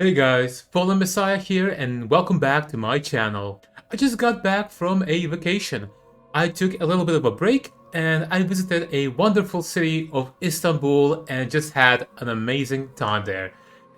Hey guys, Fallen Messiah here and welcome back to my channel. I just got back from a vacation. I took a little bit of a break and I visited a wonderful city of Istanbul and just had an amazing time there.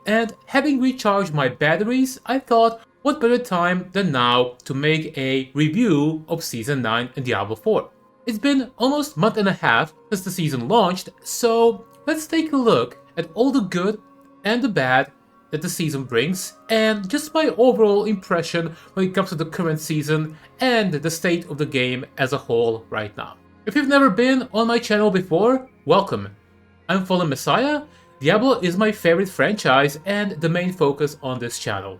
And having recharged my batteries, I thought what better time than now to make a review of Season 9 in Diablo 4. It's been almost a month and a half since the season launched, so let's take a look at all the good and the bad that the season brings, and just my overall impression when it comes to the current season and the state of the game as a whole right now. If you've never been on my channel before, welcome. I'm Fallen Messiah. Diablo is my favorite franchise and the main focus on this channel.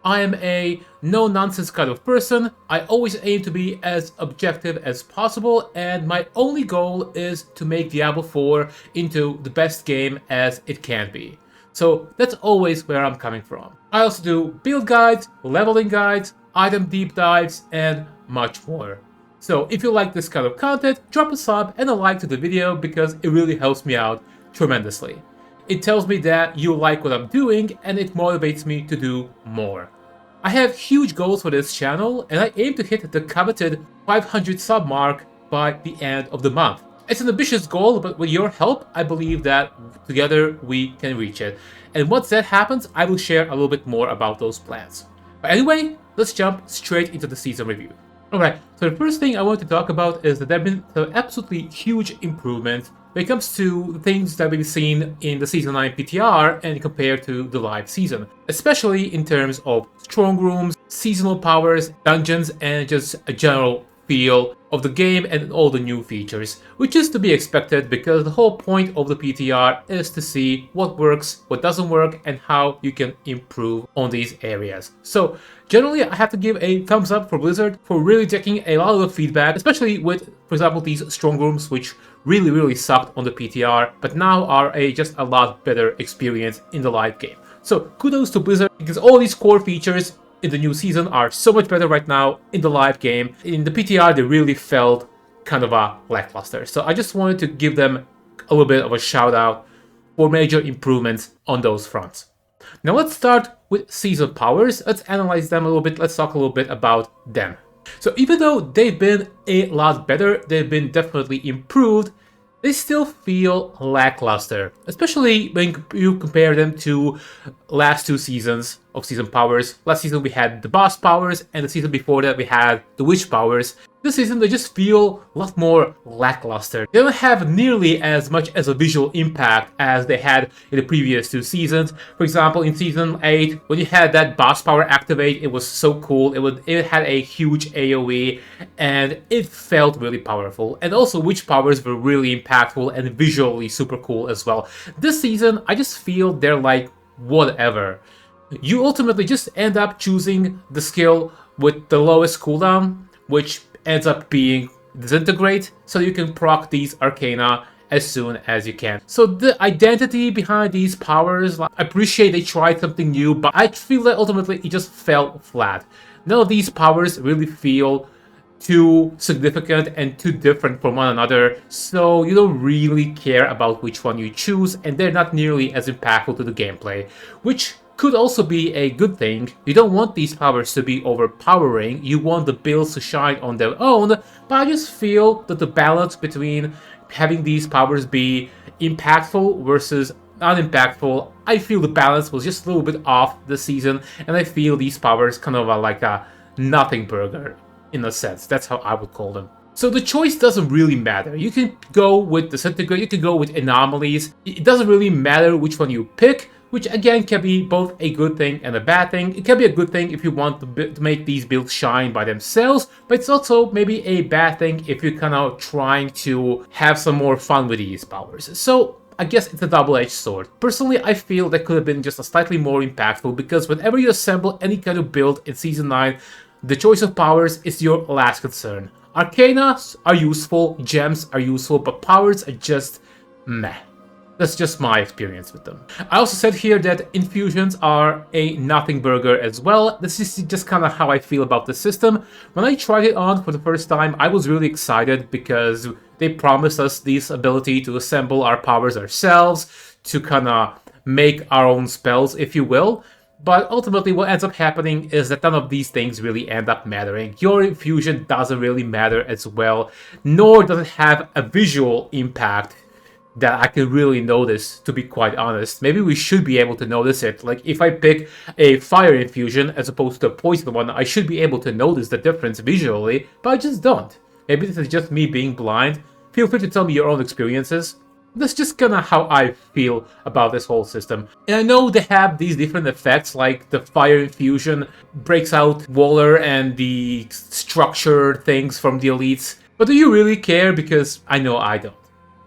I am a no-nonsense kind of person. I always aim to be as objective as possible, and my only goal is to make Diablo 4 into the best game as it can be. So that's always where I'm coming from. I also do build guides, leveling guides, item deep dives, and much more. So if you like this kind of content, drop a sub and a like to the video because it really helps me out tremendously. It tells me that you like what I'm doing and it motivates me to do more. I have huge goals for this channel and I aim to hit the coveted 500 sub mark by the end of the month. It's an ambitious goal, but with your help, I believe that together we can reach it. And once that happens, I will share a little bit more about those plans. But anyway, let's jump straight into the season review. Alright, so the first thing I want to talk about is that there have been some absolutely huge improvements when it comes to things that we've seen in the Season 9 PTR and compared to the live season. Especially in terms of Strongrooms, seasonal powers, dungeons, and just a general feel of the game and all the new features, which is to be expected because the whole point of the PTR is to see what works, what doesn't work, and how you can improve on these areas. So generally I have to give a thumbs up for Blizzard for really taking a lot of the feedback, especially with, for example, these Strongrooms, which really sucked on the PTR, but now are just a lot better experience in the live game. So kudos to Blizzard because all these core features in the new season are so much better right now in the live game. In the PTR, they really felt kind of a lackluster. So I just wanted to give them a little bit of a shout out for major improvements on those fronts. Now let's start with season powers. Let's analyze them a little bit. Let's talk a little bit about them. So even though they've been a lot better, they've been definitely improved, they still feel lackluster, especially when you compare them to last two seasons of season powers. Last season we had the boss powers, and the season before that we had the witch powers. This season they just feel a lot more lackluster. They don't have nearly as much as a visual impact as they had in the previous two seasons. For example, in season 8, when you had that boss power activate, it was so cool. It had a huge AoE and it felt really powerful. And also witch powers were really impactful and visually super cool as well. This season, I just feel they're like whatever. You ultimately just end up choosing the skill with the lowest cooldown, which ends up being disintegrate, so you can proc these arcana as soon as you can. So the identity behind these powers, I appreciate they tried something new, but I feel that ultimately it just fell flat. None of these powers really feel too significant and too different from one another, so you don't really care about which one you choose, and they're not nearly as impactful to the gameplay, which could also be a good thing. You don't want these powers to be overpowering, you want the builds to shine on their own, but I just feel that the balance between having these powers be impactful versus not impactful, I feel the balance was just a little bit off this season, and I feel these powers kind of are like a nothing burger in a sense. That's how I would call them. So the choice doesn't really matter. You can go with Disintegrate, you can go with Anomalies. It doesn't really matter which one you pick, which again can be both a good thing and a bad thing. It can be a good thing if you want to make these builds shine by themselves, but it's also maybe a bad thing if you're kind of trying to have some more fun with these powers. So I guess it's a double-edged sword. Personally, I feel that could have been just a slightly more impactful because whenever you assemble any kind of build in Season 9, the choice of powers is your last concern. Arcana are useful, gems are useful, but powers are just meh. That's just my experience with them. I also said here that infusions are a nothing burger as well. This is just kind of how I feel about the system. When I tried it on for the first time, I was really excited because they promised us this ability to assemble our powers ourselves, to kind of make our own spells, if you will. But ultimately, what ends up happening is that none of these things really end up mattering. Your infusion doesn't really matter as well, nor does it have a visual impact that I can really notice, to be quite honest. Maybe we should be able to notice it. Like, if I pick a fire infusion as opposed to a poison one, I should be able to notice the difference visually, but I just don't. Maybe this is just me being blind. Feel free to tell me your own experiences. That's just kinda how I feel about this whole system. And I know they have these different effects, like the fire infusion breaks out Waller and the structure things from the elites. But do you really care? Because I know I don't.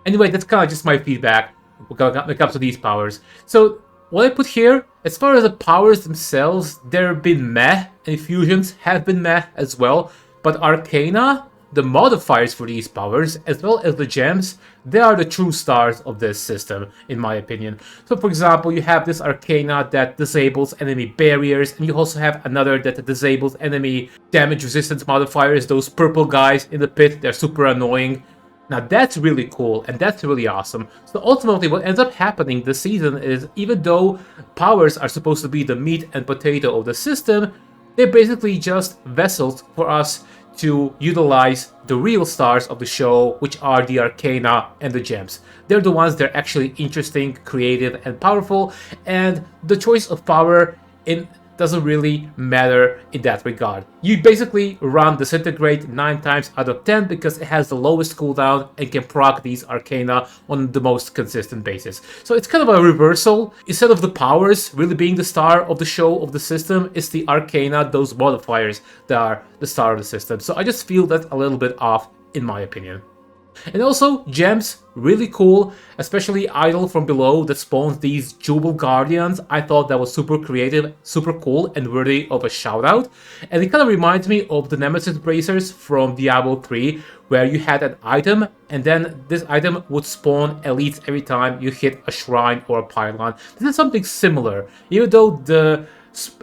Anyway, that's kind of just my feedback when it comes to these powers. So, what I put here, as far as the powers themselves, they've been meh, and infusions have been meh as well. But Arcana, the modifiers for these powers, as well as the gems, they are the true stars of this system, in my opinion. So, for example, you have this Arcana that disables enemy barriers, and you also have another that disables enemy damage resistance modifiers, those purple guys in the pit, they're super annoying. Now that's really cool, and that's really awesome. So ultimately what ends up happening this season is, even though powers are supposed to be the meat and potato of the system, they're basically just vessels for us to utilize the real stars of the show, which are the Arcana and the gems. They're the ones that are actually interesting, creative, and powerful, and the choice of power doesn't really matter in that regard. You basically run Disintegrate 9 times out of 10 because it has the lowest cooldown and can proc these Arcana on the most consistent basis. So it's kind of a reversal. Instead of the powers really being the star of the show, of the system, it's the Arcana, those modifiers, that are the star of the system. So I just feel that's a little bit off, in my opinion. And also, gems, really cool, especially Idol from Below that spawns these Jubal Guardians. I thought that was super creative, super cool, and worthy of a shout out. And it kind of reminds me of the Nemesis Bracers from Diablo 3, where you had an item, and then this item would spawn elites every time you hit a shrine or a pylon. This is something similar, even though the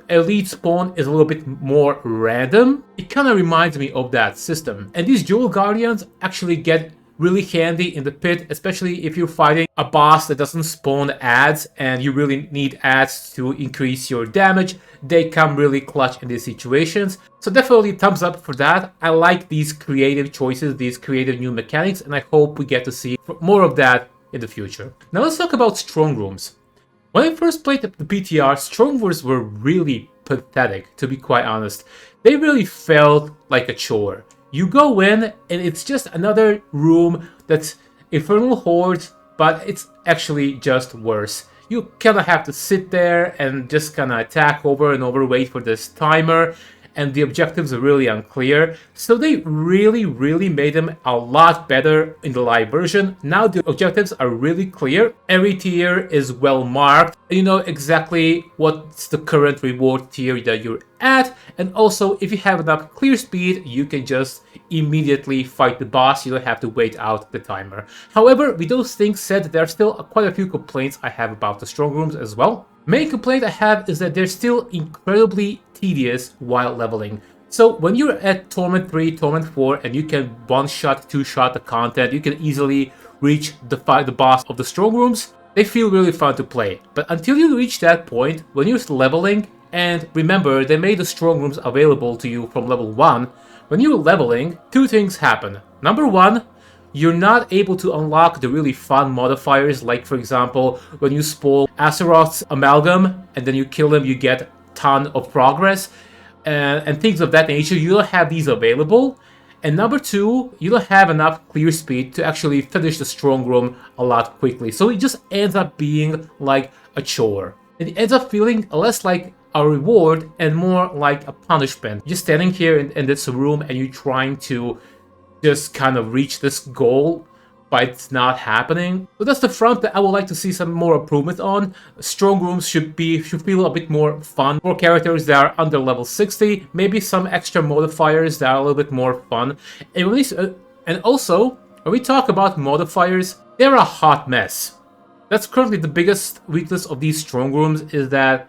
elite spawn is a little bit more random. It kind of reminds me of that system. And these Jewel Guardians actually get really handy in the pit, especially if you're fighting a boss that doesn't spawn ads and you really need ads to increase your damage. They come really clutch in these situations. So definitely thumbs up for that. I like these creative choices, these creative new mechanics, and I hope we get to see more of that in the future. Now let's talk about Strongrooms. When I first played the PTR, Strongrooms were really pathetic, to be quite honest. They really felt like a chore. You go in, and it's just another room that's Infernal Hordes, but it's actually just worse. You kind of have to sit there and just kind of attack over and over, wait for this timer, and the objectives are really unclear. So they really made them a lot better in the live version. Now the objectives are really clear. Every tier is well marked. You know exactly what's the current reward tier that you're at. And also, if you have enough clear speed, you can just immediately fight the boss. You don't have to wait out the timer. However, with those things said, there are still quite a few complaints I have about the Strongrooms as well. Main complaint I have is that they're still incredibly tedious while leveling. So when you're at Torment 3, Torment 4, and you can one-shot, two-shot the content, you can easily reach the boss of the Strongrooms, they feel really fun to play. But until you reach that point, when you're leveling, and remember, they made the Strongrooms available to you from level 1, when you're leveling, two things happen. Number one, you're not able to unlock the really fun modifiers, like for example, when you spoil Azeroth's Amalgam and then you kill him, you get a ton of progress and things of that nature. You don't have these available. And number two, you don't have enough clear speed to actually finish the Strongroom a lot quickly. So it just ends up being like a chore. It ends up feeling less like a reward and more like a punishment. You're standing here in this room and you're trying to just kind of reach this goal, but it's not happening. So that's the front that I would like to see some more improvement on. Strongrooms should feel a bit more fun for characters that are under level 60. Maybe some extra modifiers that are a little bit more fun. And also, when we talk about modifiers, they're a hot mess. That's currently the biggest weakness of these Strongrooms, is that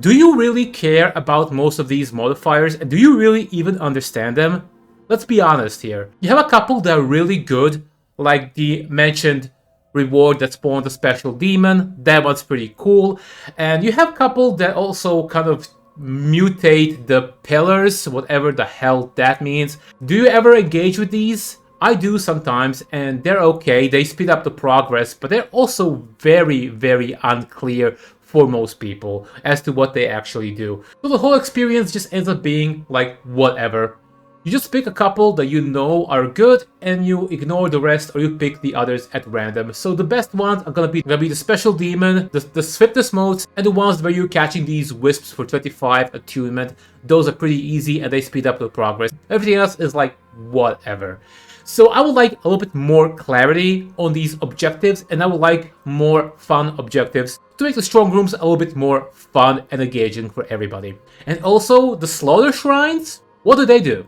do you really care about most of these modifiers, and do you really even understand them? Let's be honest here. You have a couple that are really good, like the mentioned reward that spawns a special demon. That one's pretty cool. And you have a couple that also kind of mutate the pillars, whatever the hell that means. Do you ever engage with these? I do sometimes, and they're okay. They speed up the progress, but they're also very, very unclear for most people as to what they actually do. So the whole experience just ends up being like whatever. You just pick a couple that you know are good, and you ignore the rest, or you pick the others at random. So the best ones are gonna be the special demon, the swiftness modes, and the ones where you're catching these wisps for 25 attunement. Those are pretty easy, and they speed up the progress. Everything else is like whatever. So I would like a little bit more clarity on these objectives, and I would like more fun objectives to make the Strongrooms a little bit more fun and engaging for everybody. And also, the Slaughter Shrines, what do they do?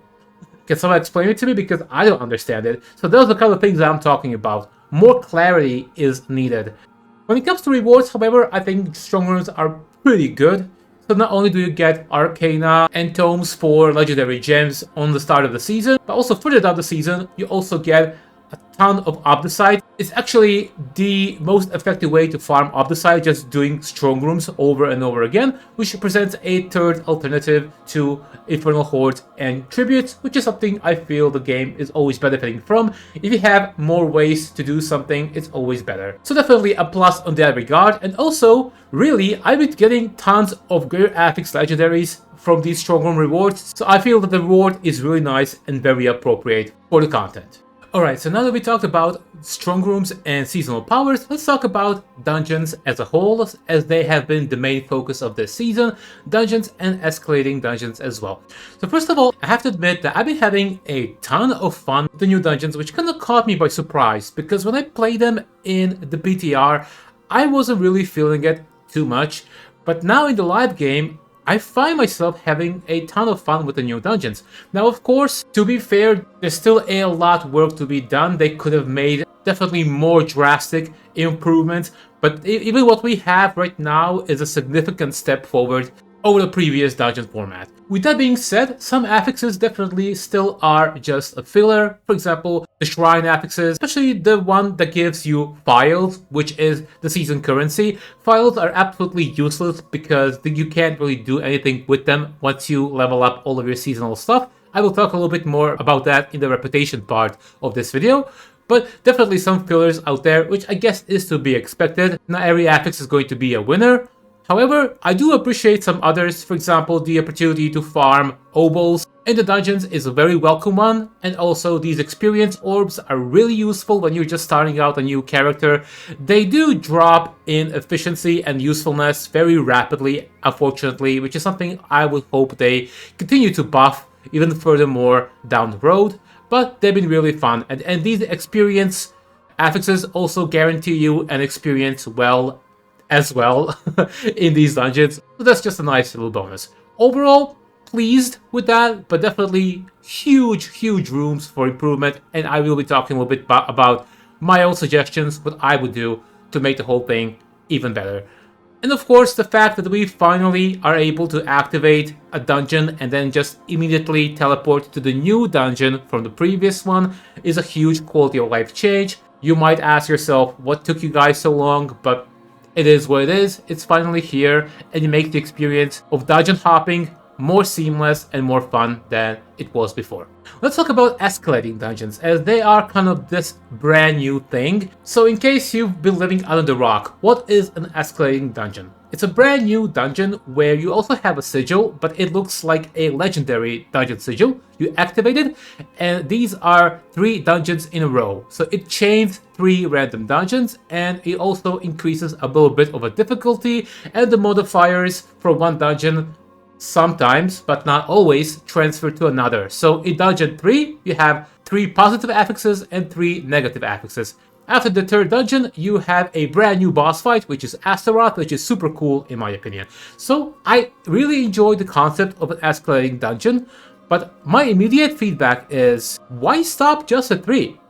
Can someone explain it to me? Because I don't understand it. So those are the kind of things that I'm talking about. More clarity is needed. When it comes to rewards, however, I think Strongrooms are pretty good. So not only do you get Arcana and Tomes for Legendary Gems on the start of the season, but also further down the season, you also get a ton of Obdacite. It's actually the most effective way to farm Obdacite, just doing Strongrooms over and over again, which presents a third alternative to Infernal Hordes and Tributes, which is something I feel the game is always benefiting from. If you have more ways to do something, it's always better. So definitely a plus on that regard. And also, really, I've been getting tons of Greater Affix legendaries from these Strongroom rewards, so I feel that the reward is really nice and very appropriate for the content. Alright, so now that we talked about Strongrooms and seasonal powers, let's talk about dungeons as a whole, as they have been the main focus of this season, dungeons and escalating dungeons as well. So first of all, I have to admit that I've been having a ton of fun with the new dungeons, which kind of caught me by surprise, because when I played them in the BTR, I wasn't really feeling it too much, but now in the live game, I find myself having a ton of fun with the new dungeons. Now, of course, to be fair, there's still a lot of work to be done. They could have made definitely more drastic improvements, but even what we have right now is a significant step forward over the previous dungeon format. With that being said, some affixes definitely still are just a filler. For example, the shrine affixes, especially the one that gives you files, which is the season currency. Files are absolutely useless because you can't really do anything with them once you level up all of your seasonal stuff. I will talk a little bit more about that in the reputation part of this video. But definitely some fillers out there, which I guess is to be expected. Not every affix is going to be a winner. However, I do appreciate some others. For example, the opportunity to farm obols in the dungeons is a very welcome one, and also these experience orbs are really useful when you're just starting out a new character. They do drop in efficiency and usefulness very rapidly, unfortunately, which is something I would hope they continue to buff even furthermore down the road, but they've been really fun, and these experience affixes also guarantee you an experience as well in these dungeons, so that's just a nice little bonus. Overall, pleased with that, but definitely huge rooms for improvement, and I will be talking a little bit about my own suggestions, what I would do to make the whole thing even better. And of course, the fact that we finally are able to activate a dungeon and then just immediately teleport to the new dungeon from the previous one is a huge quality of life change. You might ask yourself, what took you guys so long? But it is what it is. It's finally here, and it makes the experience of dungeon hopping more seamless and more fun than it was before. Let's talk about escalating dungeons, as they are kind of this brand new thing. So in case you've been living under the rock, what is an escalating dungeon? It's a brand new dungeon where you also have a sigil, but it looks like a legendary dungeon sigil. You activate it, and these are 3 dungeons in a row. So it chains 3 random dungeons, and it also increases a little bit of a difficulty, and the modifiers for one dungeon sometimes, but not always, transfer to another. So in dungeon 3, you have 3 positive affixes and 3 negative affixes. After the 3rd dungeon, you have a brand new boss fight, which is Astaroth, which is super cool in my opinion. So I really enjoy the concept of an escalating dungeon, but my immediate feedback is, why stop just at 3?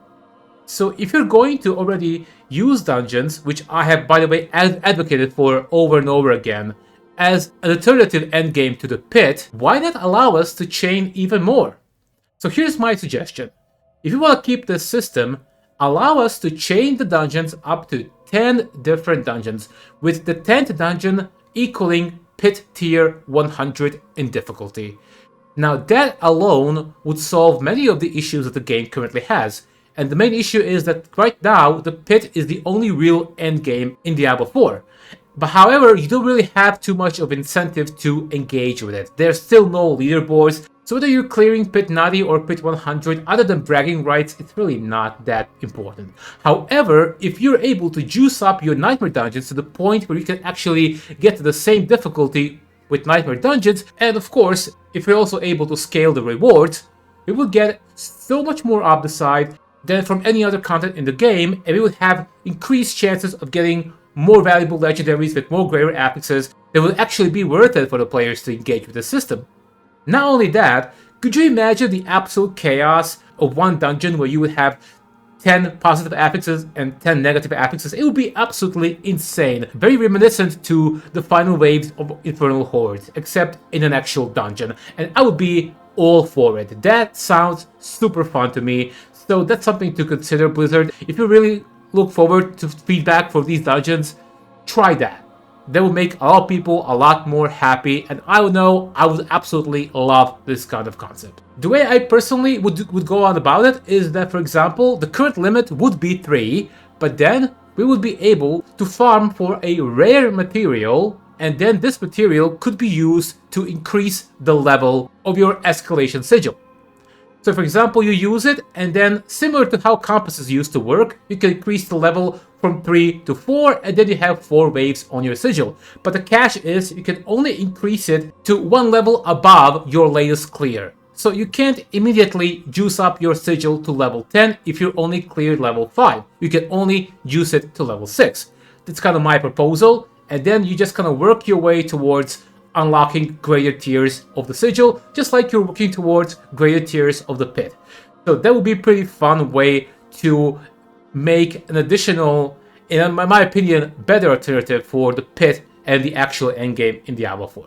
So if you're going to already use dungeons, which I have, by the way, advocated for over and over again, as an alternative endgame to the pit, why not allow us to chain even more? So here's my suggestion. If you want to keep this system, allow us to chain the dungeons up to 10 different dungeons, with the 10th dungeon equaling Pit Tier 100 in difficulty. Now that alone would solve many of the issues that the game currently has, and the main issue is that right now the Pit is the only real endgame in Diablo 4. But however, you don't really have too much of incentive to engage with it. There's still no leaderboards, so whether you're clearing Pit 90 or Pit 100, other than bragging rights, it's really not that important. However, if you're able to juice up your Nightmare Dungeons to the point where you can actually get to the same difficulty with Nightmare Dungeons, and of course, if you're also able to scale the rewards, we will get so much more up the side than from any other content in the game, and we would have increased chances of getting more valuable legendaries with more greater affixes that will actually be worth it for the players to engage with the system. Not only that, could you imagine the absolute chaos of one dungeon where you would have 10 positive affixes and 10 negative affixes? It would be absolutely insane. Very reminiscent to the final waves of Infernal Hordes, except in an actual dungeon. And I would be all for it. That sounds super fun to me. So that's something to consider, Blizzard. If you really look forward to feedback for these dungeons, try that. That will make a lot of people a lot more happy, and I know I would absolutely love this kind of concept. The way I personally would go on about it is that, for example, the current limit would be 3, but then we would be able to farm for a rare material, and then this material could be used to increase the level of your escalation sigil. So for example, you use it, and then similar to how compasses used to work, you can increase the level from 3 to 4, and then you have 4 waves on your sigil. But the catch is you can only increase it to 1 level above your latest clear. So you can't immediately juice up your sigil to level 10 if you're only cleared level 5. You can only juice it to level 6. That's kind of my proposal, and then you just kind of work your way towards unlocking greater tiers of the sigil, just like you're working towards greater tiers of the pit. So that would be a pretty fun way to make an additional, in my opinion, better alternative for the pit and the actual endgame in Diablo 4.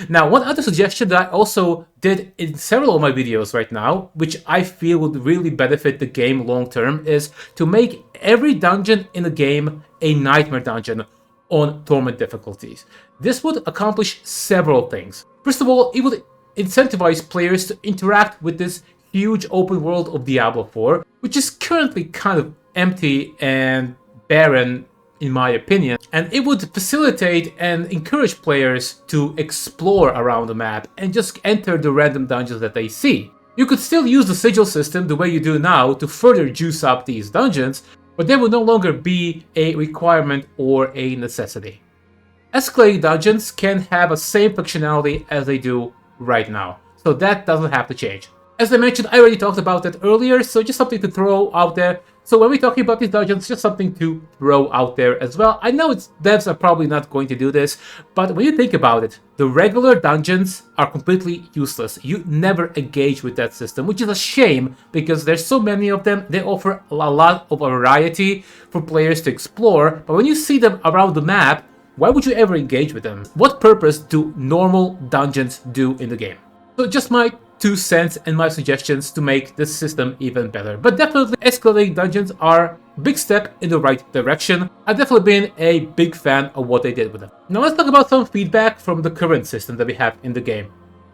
Now, one other suggestion that I also did in several of my videos right now, which I feel would really benefit the game long term, is to make every dungeon in the game a Nightmare Dungeon on Torment difficulties. This would accomplish several things. First of all, it would incentivize players to interact with this huge open world of Diablo 4, which is currently kind of empty and barren in my opinion, and it would facilitate and encourage players to explore around the map and just enter the random dungeons that they see. You could still use the sigil system the way you do now to further juice up these dungeons, but they will no longer be a requirement or a necessity. Escalating dungeons can have the same functionality as they do right now, so that doesn't have to change. As I mentioned, I already talked about that earlier, so just something to throw out there. So when we're talking about these dungeons, just something to throw out there as well. I know devs are probably not going to do this, but when you think about it, the regular dungeons are completely useless. You never engage with that system, which is a shame because there's so many of them. They offer a lot of variety for players to explore, but when you see them around the map, why would you ever engage with them? What purpose do normal dungeons do in the game? So just my 2 cents and my suggestions to make this system even better. But definitely escalating dungeons are a big step in the right direction. I've definitely been a big fan of what they did with them. Now let's talk about some feedback from the current system that we have in the game.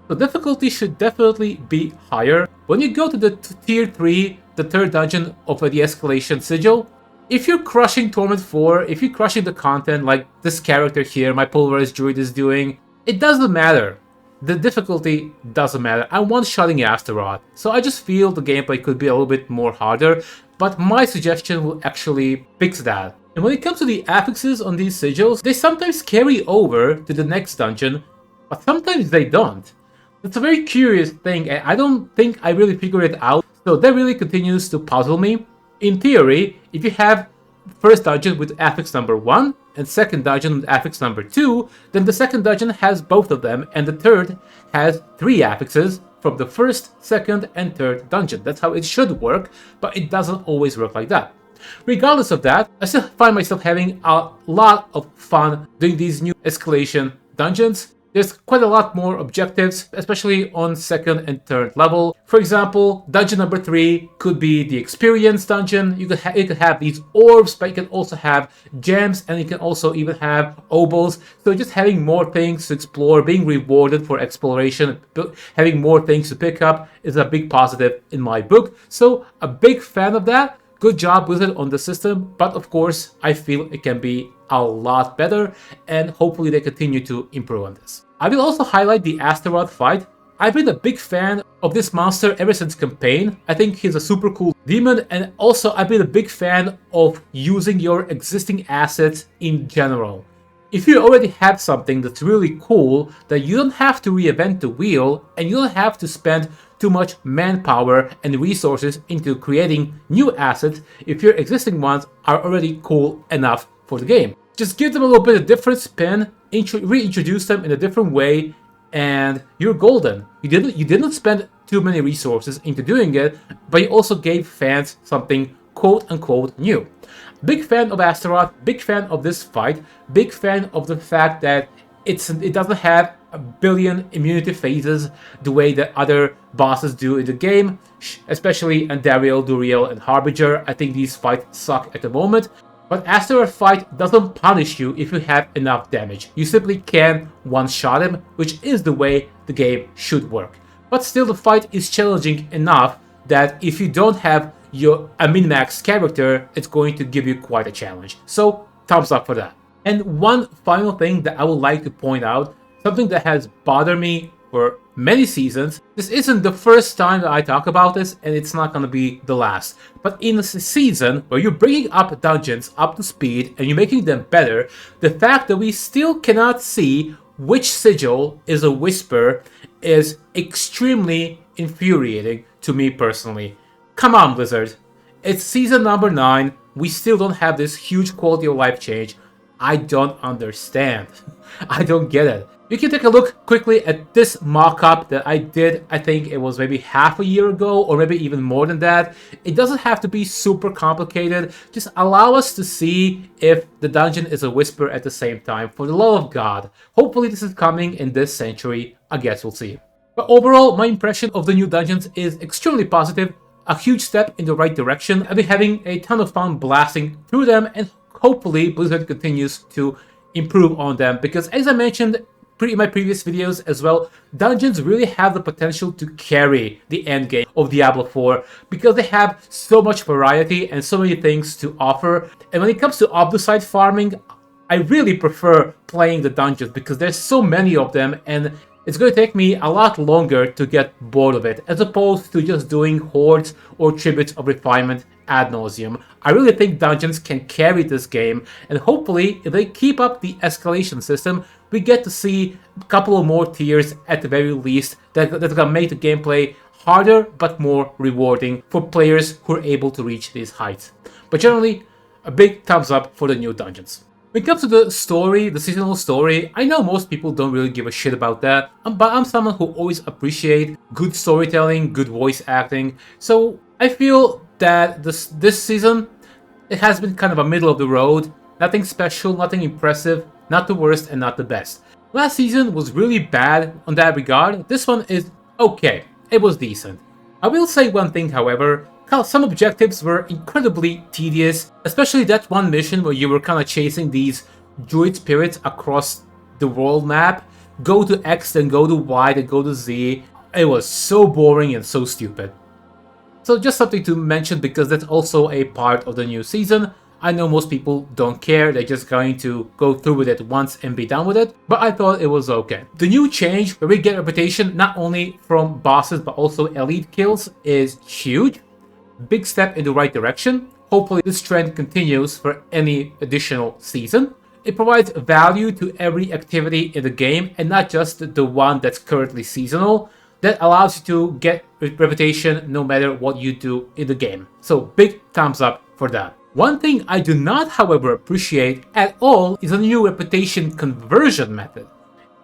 The difficulty should definitely be higher. When you go to the tier 3, the 3rd dungeon of the escalation sigil, if you're crushing Torment 4, if you're crushing the content like this character here, my Pulverized Druid is doing, it doesn't matter. The difficulty doesn't matter. I'm one-shotting Astaroth, so I just feel the gameplay could be a little bit more harder, but my suggestion will actually fix that. And when it comes to the affixes on these sigils, they sometimes carry over to the next dungeon, but sometimes they don't. It's a very curious thing, and I don't think I really figured it out, so that really continues to puzzle me. In theory, if you have first dungeon with affix number 1 and second dungeon with affix number 2, then the second dungeon has both of them, and the third has 3 affixes from the first, second, and third dungeon. That's how it should work, but it doesn't always work like that. Regardless of that, I still find myself having a lot of fun doing these new escalation dungeons. There's quite a lot more objectives, especially on second and third level. For example, dungeon number 3 could be the experience dungeon. You could have these orbs, but you can also have gems, and you can also even have obols. So just having more things to explore, being rewarded for exploration, having more things to pick up is a big positive in my book. So a big fan of that. Good job with it on the system, but of course, I feel it can be a lot better, and hopefully they continue to improve on this. I will also highlight the Astaroth fight. I've been a big fan of this monster ever since campaign. I think he's a super cool demon, and also I've been a big fan of using your existing assets in general. If you already have something that's really cool, that you don't have to reinvent the wheel, and you don't have to spend too much manpower and resources into creating new assets if your existing ones are already cool enough for the game. Just give them a little bit of different spin, reintroduce them in a different way, and you're golden. You didn't spend too many resources into doing it, but you also gave fans something quote-unquote new. Big fan of Astaroth, big fan of this fight, big fan of the fact that it doesn't have a billion immunity phases the way that other bosses do in the game, especially Andariel, Duriel, and Harbinger. I think these fights suck at the moment. But Astaroth fight doesn't punish you if you have enough damage. You simply can one-shot him, which is the way the game should work. But still, the fight is challenging enough that if you don't have a min-max character, it's going to give you quite a challenge. So, thumbs up for that. And one final thing that I would like to point out, something that has bothered me for many seasons. This isn't the first time that I talk about this, and it's not going to be the last. But in a season where you're bringing up dungeons up to speed and you're making them better, the fact that we still cannot see which sigil is a whisper is extremely infuriating to me personally. Come on, Blizzard. It's season number 9. We still don't have this huge quality of life change. I don't understand. I don't get it. You can take a look quickly at this mock-up that I did. I think it was maybe half a year ago, or maybe even more than that. It doesn't have to be super complicated. Just allow us to see if the dungeon is a whisper at the same time. For the love of God. Hopefully this is coming in this century. I guess we'll see. But overall, my impression of the new dungeons is extremely positive. A huge step in the right direction. I've been having a ton of fun blasting through them, and hopefully Blizzard continues to improve on them, because as I mentioned in my previous videos as well, dungeons really have the potential to carry the end game of Diablo 4 because they have so much variety and so many things to offer. And when it comes to Obdusite farming, I really prefer playing the dungeons because there's so many of them, and it's going to take me a lot longer to get bored of it, as opposed to just doing hordes or tributes of refinement ad nauseum. I really think dungeons can carry this game, and hopefully, if they keep up the escalation system, we get to see a couple of more tiers at the very least that are going to make the gameplay harder but more rewarding for players who are able to reach these heights. But generally, a big thumbs up for the new dungeons. When it comes to the story, the seasonal story, I know most people don't really give a shit about that, but I'm someone who always appreciates good storytelling, good voice acting, so I feel that this season, it has been kind of a middle of the road, nothing special, nothing impressive, not the worst and not the best. Last season was really bad on that regard, this one is okay, it was decent. I will say one thing, however. Some objectives were incredibly tedious, especially that one mission where you were kind of chasing these druid spirits across the world map. Go to X, then go to Y, then go to Z. It was so boring and so stupid. So just something to mention because that's also a part of the new season. I know most people don't care, they're just going to go through with it once and be done with it, but I thought it was okay. The new change where we get reputation not only from bosses but also elite kills is huge. Big step in the right direction. Hopefully this trend continues for any additional season. It provides value to every activity in the game and not just the one that's currently seasonal. That allows you to get reputation no matter what you do in the game. So big thumbs up for that. One thing I do not, however, appreciate at all is a new reputation conversion method.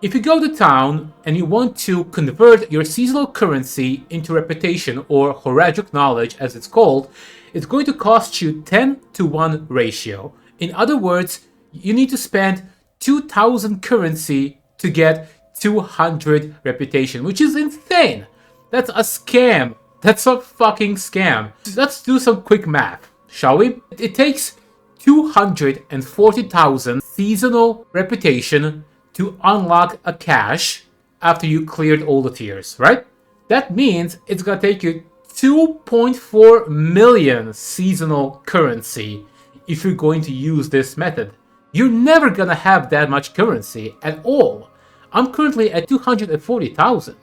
If you go to town and you want to convert your seasonal currency into reputation, or Horadric knowledge as it's called, it's going to cost you 10-to-1 ratio. In other words, you need to spend 2,000 currency to get 200 reputation, which is insane. That's a scam. That's a fucking scam. Let's do some quick math, shall we? It takes 240,000 seasonal reputation to unlock a cache after you cleared all the tiers, right? That means it's gonna take you 2.4 million seasonal currency if you're going to use this method. You're never gonna have that much currency at all. I'm currently at 240,000.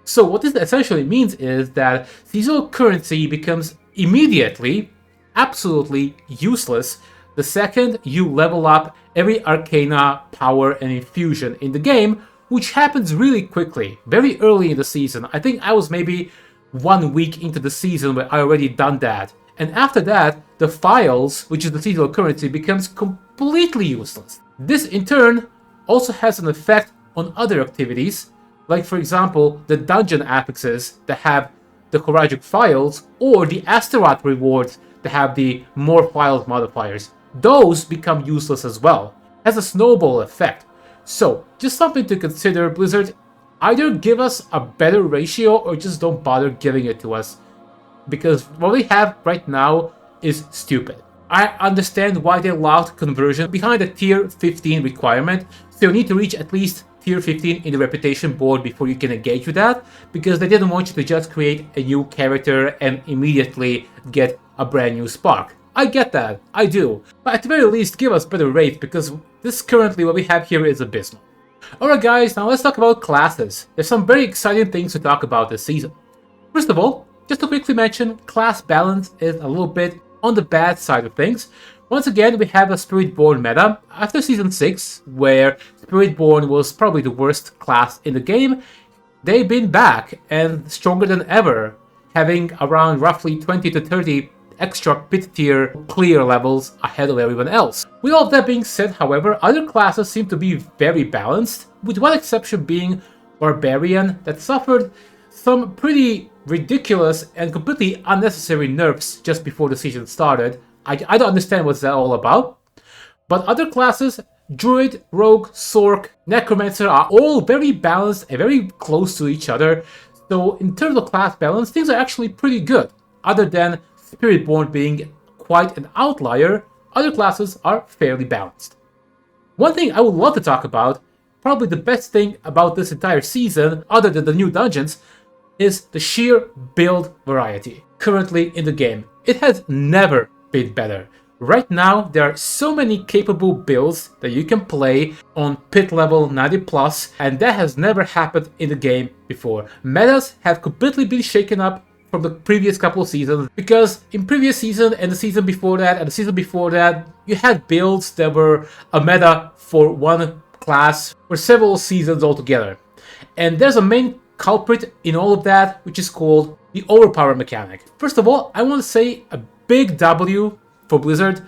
So what this essentially means is that seasonal currency becomes immediately, absolutely useless the second you level up every arcana, power, and infusion in the game, which happens really quickly, very early in the season. I think I was maybe 1 week into the season where I already done that. And after that, the files, which is the seasonal currency, becomes completely useless. This in turn also has an effect on other activities, like for example, the dungeon affixes that have the Horagic files, or the Astaroth rewards that have the more files modifiers. Those become useless as well. It has a snowball effect. So, just something to consider, Blizzard. Either give us a better ratio or just don't bother giving it to us, because what we have right now is stupid. I understand why they allowed conversion behind the tier 15 requirement, so you need to reach at least tier 15 in the reputation board before you can engage with that, because they didn't want you to just create a new character and immediately get a brand new spark. I get that, I do, but at the very least give us better rates, because this currently what we have here is abysmal. Alright guys, now let's talk about classes. There's some very exciting things to talk about this season. First of all, just to quickly mention, class balance is a little bit on the bad side of things. Once again, we have a Spiritborn meta. After Season 6, where Spiritborn was probably the worst class in the game, they've been back and stronger than ever, having around roughly 20 to 30 extra pit tier clear levels ahead of everyone else. With all of that being said, however, other classes seem to be very balanced, with one exception being Barbarian, that suffered some pretty ridiculous and completely unnecessary nerfs just before the season started. I don't understand what's that all about. But other classes, Druid, Rogue, Sorc, Necromancer, are all very balanced and very close to each other. So in terms of class balance, things are actually pretty good. Other than Spiritborn being quite an outlier, other classes are fairly balanced. One thing I would love to talk about, probably the best thing about this entire season, other than the new dungeons, is the sheer build variety currently in the game. It has never been better. Right now, there are so many capable builds that you can play on pit level 90+, and that has never happened in the game before. Metas have completely been shaken up from the previous couple of seasons, because in previous season and the season before that and the season before that, you had builds that were a meta for one class for several seasons altogether. And there's a main culprit in all of that, which is called the overpower mechanic. First of all, I want to say a big W for Blizzard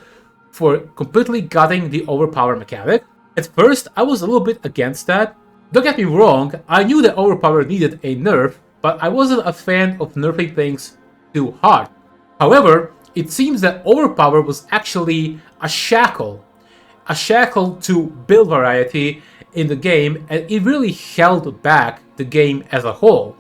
for completely gutting the overpower mechanic. At first, I was a little bit against that. Don't get me wrong, I knew that overpower needed a nerf, but I wasn't a fan of nerfing things too hard. However, it seems that overpower was actually a shackle to build variety in the game, and it really held back the game as a whole.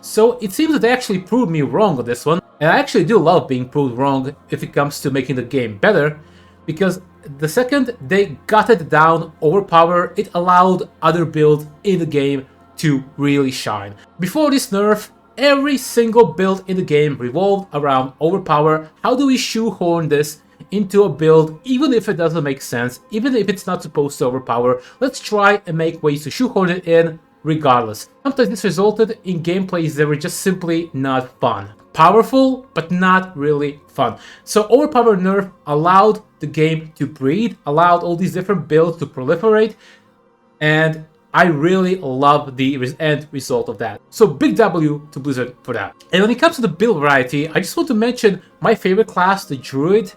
So it seems that they actually proved me wrong on this one, and I actually do love being proved wrong if it comes to making the game better, because the second they gutted down overpower, it allowed other builds in the game to really shine. Before this nerf, every single build in the game revolved around overpower. How do we shoehorn this into a build, even if it doesn't make sense, even if it's not supposed to overpower? Let's try and make ways to shoehorn it in regardless. Sometimes this resulted in gameplays that were just simply not fun. Powerful, but not really fun. So overpower nerf allowed the game to breathe, allowed all these different builds to proliferate, and I really love the end result of that. So big W to Blizzard for that. And when it comes to the build variety, I just want to mention my favorite class, the Druid,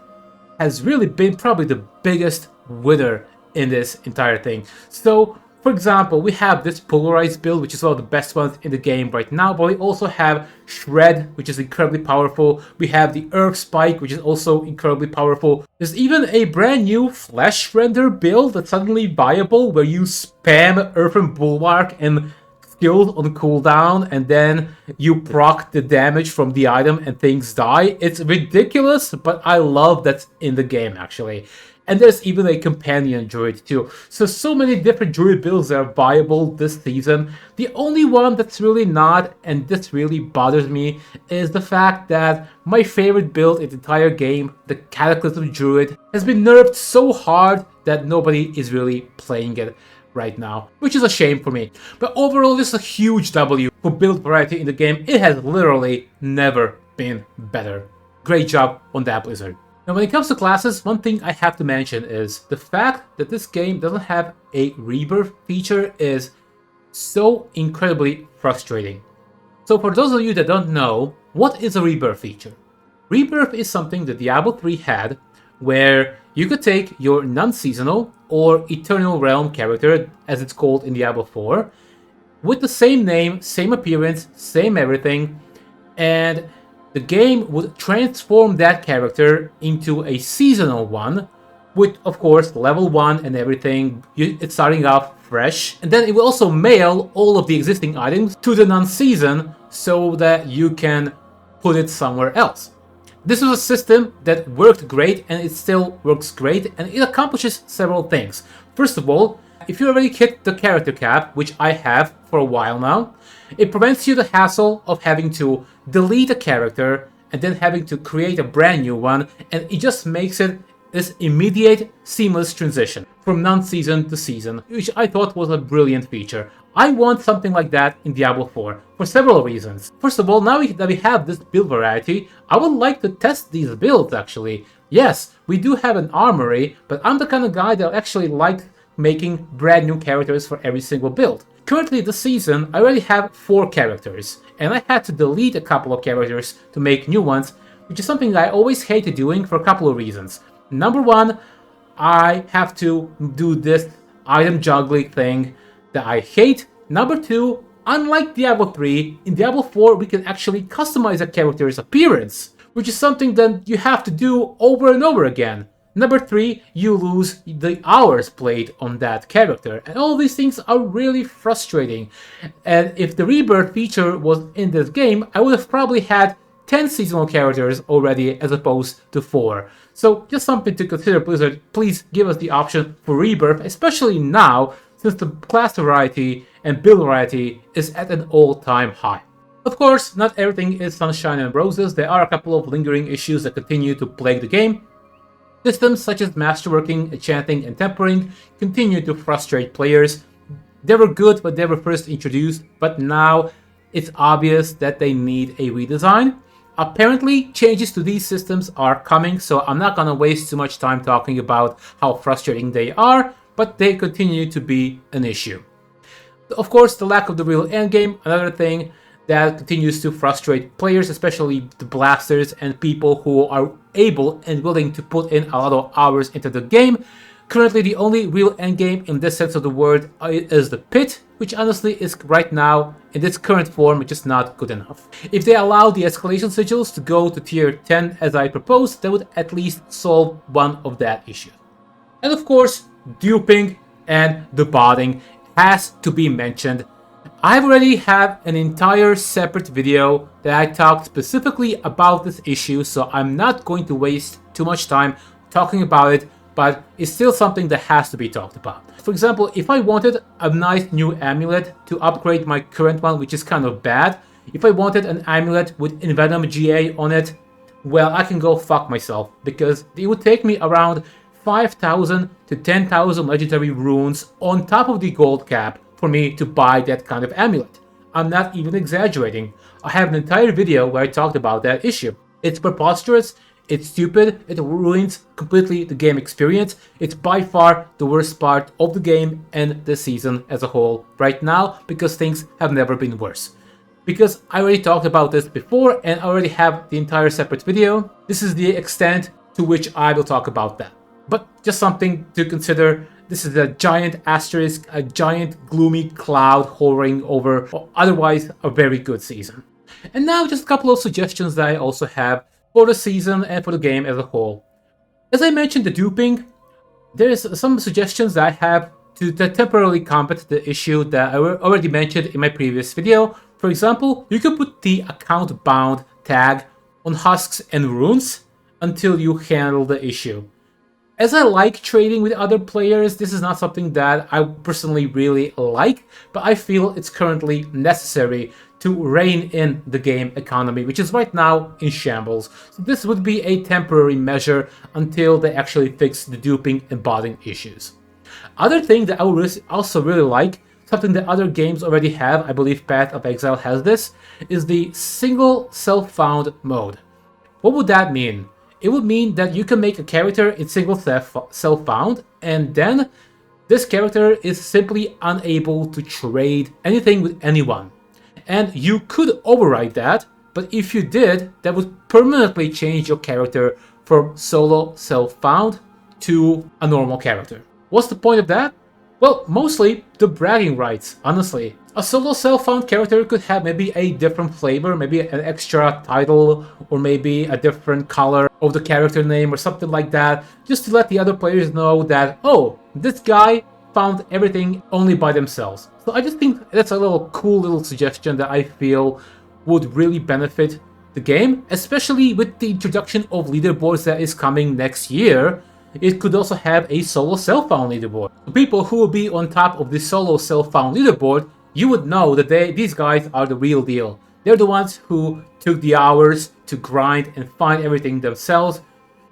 has really been probably the biggest winner in this entire thing. So For example, we have this polarized build, which is one of the best ones in the game right now, but we also have Shred, which is incredibly powerful. We have the Earth Spike, which is also incredibly powerful. There's even a brand new Flesh Render build that's suddenly viable, where you spam Earthen Bulwark and skills on cooldown, and then you proc the damage from the item and things die. It's ridiculous, but I love that's in the game, actually. And there's even a companion druid too. So many different druid builds that are viable this season. The only one that's really not, and this really bothers me, is the fact that my favorite build in the entire game, the Cataclysm Druid, has been nerfed so hard that nobody is really playing it right now, which is a shame for me. But overall, this is a huge W for build variety in the game. It has literally never been better. Great job on that, Blizzard. Now, when it comes to classes, one thing I have to mention is the fact that this game doesn't have a rebirth feature is so incredibly frustrating. So for those of you that don't know, what is a rebirth feature? Rebirth is something that Diablo 3 had, where you could take your non-seasonal or Eternal Realm character, as it's called in Diablo 4, with the same name, same appearance, same everything, and the game would transform that character into a seasonal one, with, of course, level 1 and everything. It's starting off fresh. And then it will also mail all of the existing items to the non-season so that you can put it somewhere else. This was a system that worked great, and it still works great, and it accomplishes several things. First of all, if you already hit the character cap, which I have for a while now, it prevents you the hassle of having to delete a character and then having to create a brand new one, and it just makes it this immediate, seamless transition from non-season to season, which I thought was a brilliant feature. I want something like that in Diablo 4 for several reasons. First of all, now that we have this build variety, I would like to test these builds actually. Yes, we do have an armory, but I'm the kind of guy that actually likes making brand new characters for every single build. Currently this season, I already have 4 characters, and I had to delete a couple of characters to make new ones, which is something I always hated doing for a couple of reasons. Number one, I have to do this item juggling thing that I hate. Number two, unlike Diablo 3, in Diablo 4 we can actually customize a character's appearance, which is something that you have to do over and over again. Number 3, you lose the hours played on that character, and all these things are really frustrating. And if the rebirth feature was in this game, I would have probably had 10 seasonal characters already as opposed to 4. So just something to consider, Blizzard. Please give us the option for rebirth, especially now since the class variety and build variety is at an all-time high. Of course, not everything is sunshine and roses. There are a couple of lingering issues that continue to plague the game. Systems such as masterworking, enchanting, and tempering continue to frustrate players. They were good when they were first introduced, but now it's obvious that they need a redesign. Apparently, changes to these systems are coming, so I'm not gonna waste too much time talking about how frustrating they are, but they continue to be an issue. Of course, the lack of the real endgame, another thing that continues to frustrate players, especially the blasters and people who are able and willing to put in a lot of hours into the game. Currently, the only real endgame in this sense of the word is the pit, which honestly is right now, in its current form, just not good enough. If they allow the escalation sigils to go to tier 10 as I proposed, that would at least solve one of that issue. And of course, duping and the botting has to be mentioned. I've already have an entire separate video that I talked specifically about this issue, so I'm not going to waste too much time talking about it, but it's still something that has to be talked about. For example, if I wanted a nice new amulet to upgrade my current one, which is kind of bad, if I wanted an amulet with Envenom GA on it, well, I can go fuck myself, because it would take me around 5,000 to 10,000 legendary runes on top of the gold cap for me to buy that kind of amulet. I'm not even exaggerating. I have an entire video where I talked about that issue. It's preposterous, it's stupid, it ruins completely the game experience. It's by far the worst part of the game and the season as a whole right now, because things have never been worse. Because I already talked about this before and I already have the entire separate video, this is the extent to which I will talk about that. but just something to consider. This is a giant asterisk, a giant gloomy cloud hovering over otherwise a very good season. And now just a couple of suggestions that I also have for the season and for the game as a whole. As I mentioned, the duping, there's some suggestions that I have to temporarily combat the issue that I already mentioned in my previous video. For example, you could put the account bound tag on husks and runes until you handle the issue. As I like trading with other players, this is not something that I personally really like, but I feel it's currently necessary to rein in the game economy, which is right now in shambles. So this would be a temporary measure until they actually fix the duping and botting issues. Other thing that I would also really like, something that other games already have, I believe Path of Exile has this, is the single self-found mode. What would that mean? It would mean that you can make a character in single self-found, and then this character is simply unable to trade anything with anyone. And you could override that, but if you did, that would permanently change your character from solo self-found to a normal character. What's the point of that? Well, mostly the bragging rights, honestly. A solo self-found character could have maybe a different flavor, maybe an extra title, or maybe a different color of the character name or something like that, just to let the other players know that, oh, this guy found everything only by themselves. So I just think that's a little cool little suggestion that I feel would really benefit the game, especially with the introduction of leaderboards that is coming next year. It could also have a solo self-found leaderboard. The people who will be on top of the solo self-found leaderboard, you would know that these guys are the real deal. They're the ones who took the hours to grind and find everything themselves,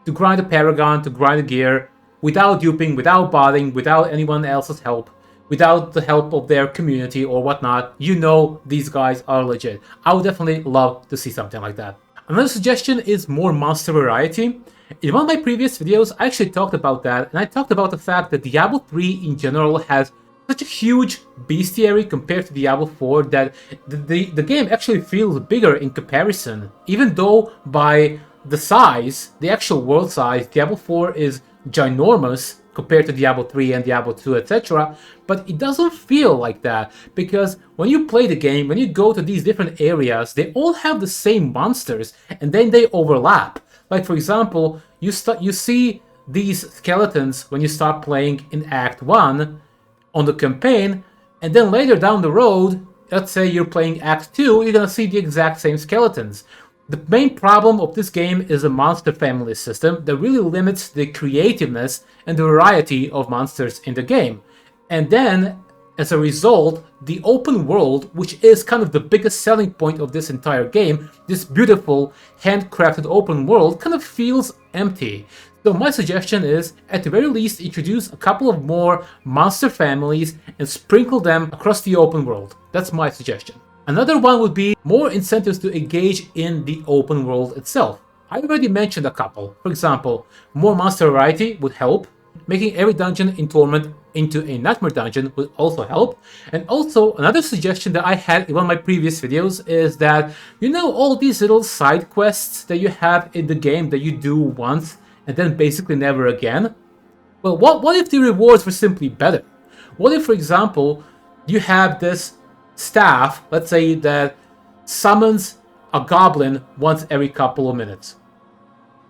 to grind the Paragon, to grind the gear, without duping, without botting, without anyone else's help, without the help of their community or whatnot. You know these guys are legit. I would definitely love to see something like that. Another suggestion is more monster variety. In one of my previous videos, I actually talked about that, and I talked about the fact that Diablo 3 in general has such a huge bestiary compared to Diablo 4 that the game actually feels bigger in comparison. Even though by the size, the actual world size, Diablo 4 is ginormous compared to Diablo 3 and Diablo 2, etc. But it doesn't feel like that, because when you play the game, when you go to these different areas, they all have the same monsters, and then they overlap. Like, for example, you see these skeletons when you start playing in Act 1 on the campaign, and then later down the road, let's say you're playing Act 2, you're gonna see the exact same skeletons. The main problem of this game is a monster family system that really limits the creativeness and the variety of monsters in the game. And then, as a result, the open world, which is kind of the biggest selling point of this entire game, this beautiful, handcrafted open world, kind of feels empty. So my suggestion is, at the very least, introduce a couple of more monster families and sprinkle them across the open world. That's my suggestion. Another one would be more incentives to engage in the open world itself. I already mentioned a couple. For example, more monster variety would help. Making every dungeon in Torment into a Nightmare dungeon would also help. And also, another suggestion that I had in one of my previous videos is that, you know, all these little side quests that you have in the game that you do once and then basically never again? Well, what if the rewards were simply better? What if, for example, you have this staff, let's say, that summons a goblin once every couple of minutes.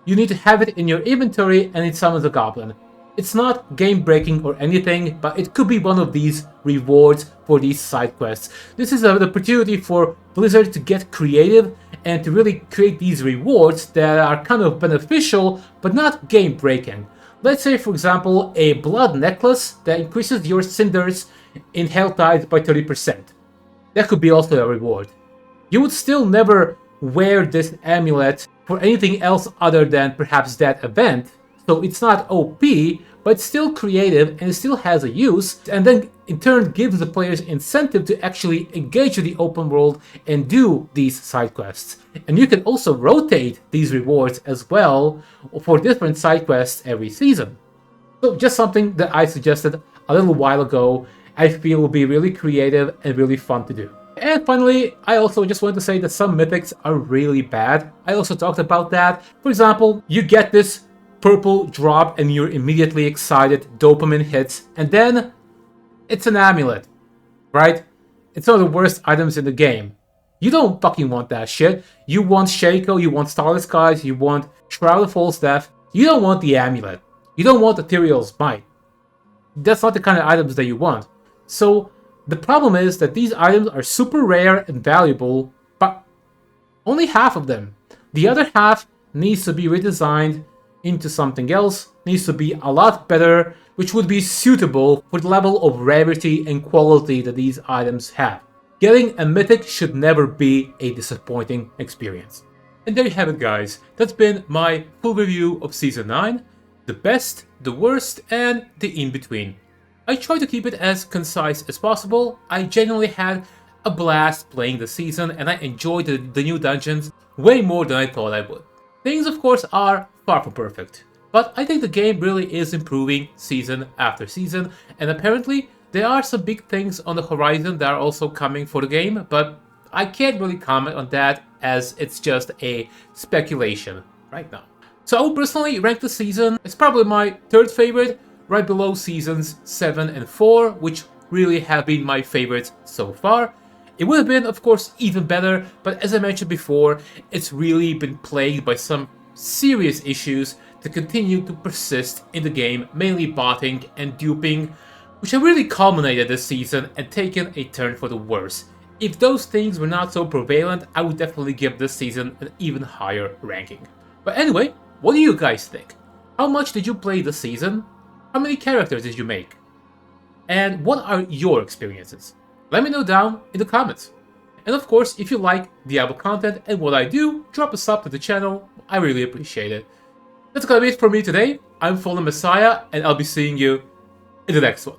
You need to have it in your inventory and it summons a goblin. It's not game breaking or anything, but it could be one of these rewards for these side quests. This is an opportunity for Blizzard to get creative and to really create these rewards that are kind of beneficial but not game breaking. Let's say, for example, a blood necklace that increases your cinders in health dice by 30%. That could be also a reward. You would still never wear this amulet for anything else other than perhaps that event, so it's not OP, but it's still creative and it still has a use, and then in turn gives the players incentive to actually engage with the open world and do these side quests. And you can also rotate these rewards as well for different side quests every season. So just something that I suggested a little while ago, I feel will be really creative and really fun to do. And finally, I also just want to say that some mythics are really bad. I also talked about that. For example, you get this purple drop and you're immediately excited, dopamine hits, and then it's an amulet, right? It's one of the worst items in the game. You don't fucking want that shit. You want Shaco, you want Starless Skies, you want Shroud of Falstaff. You don't want the amulet. You don't want Ethereal's Might. That's not the kind of items that you want. So the problem is that these items are super rare and valuable, but only half of them. The other half needs to be redesigned into something else, needs to be a lot better, which would be suitable for the level of rarity and quality that these items have. Getting a mythic should never be a disappointing experience. And there you have it, guys. That's been my full review of Season 9. The best, the worst, and the in-between. I tried to keep it as concise as possible. I genuinely had a blast playing the season, and I enjoyed the new dungeons way more than I thought I would. Things, of course, are far from perfect, but I think the game really is improving season after season, and apparently there are some big things on the horizon that are also coming for the game, but I can't really comment on that as it's just a speculation right now. So I would personally rank the season as probably my third favorite, right below seasons 7 and 4, which really have been my favorites so far. It would have been, of course, even better, but as I mentioned before, it's really been plagued by some serious issues that continue to persist in the game, mainly botting and duping, which have really culminated this season and taken a turn for the worse. If those things were not so prevalent, I would definitely give this season an even higher ranking. But anyway, what do you guys think? How much did you play this season? How many characters did you make? And what are your experiences? Let me know down in the comments. And of course, if you like Diablo content and what I do, drop a sub to the channel. I really appreciate it. That's gonna be it for me today. I'm Fallen Messiah, and I'll be seeing you in the next one.